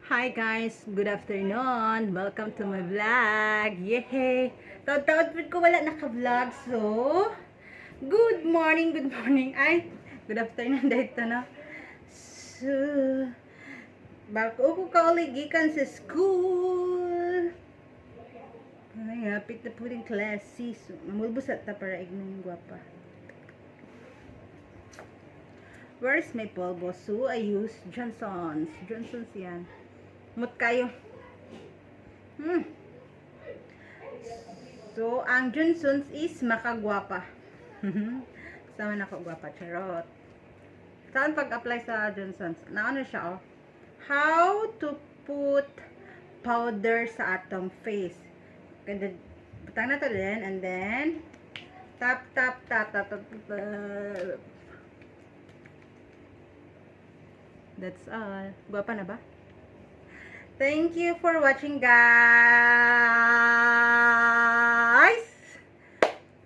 Hi guys, good afternoon. Welcome to my vlog. Yay! Taod-taod ko wala naka-vlog. So, good morning, good morning. Ay, good afternoon dito na. So, bako ko kaulig gikan sa school. Ay, hapit na po rin klase. So, mamulbos at ta para ignon guwapa. Where is my polvo? So, I use Johnson's. Johnson's yan. Mut kayo. So, ang Johnson's is makagwapa. Sama na ako gwapa. Charot. Saan pag-apply sa Johnson's? Naano siya, oh. How to put powder sa atom face. Kaya, butang na to din. And then, tap, tap, tap, tap, tap, tap. That's all. Gwapa na ba? Thank you for watching, guys.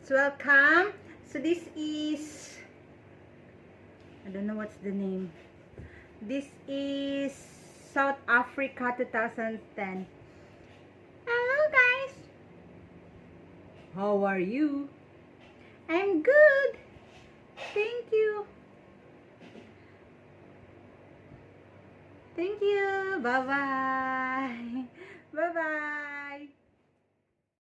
So welcome. So this is, I don't know what's the name. This is South Africa 2010. Hello guys. How are you? I'm good. Thank you. Thank you. Bye-bye. Bye-bye.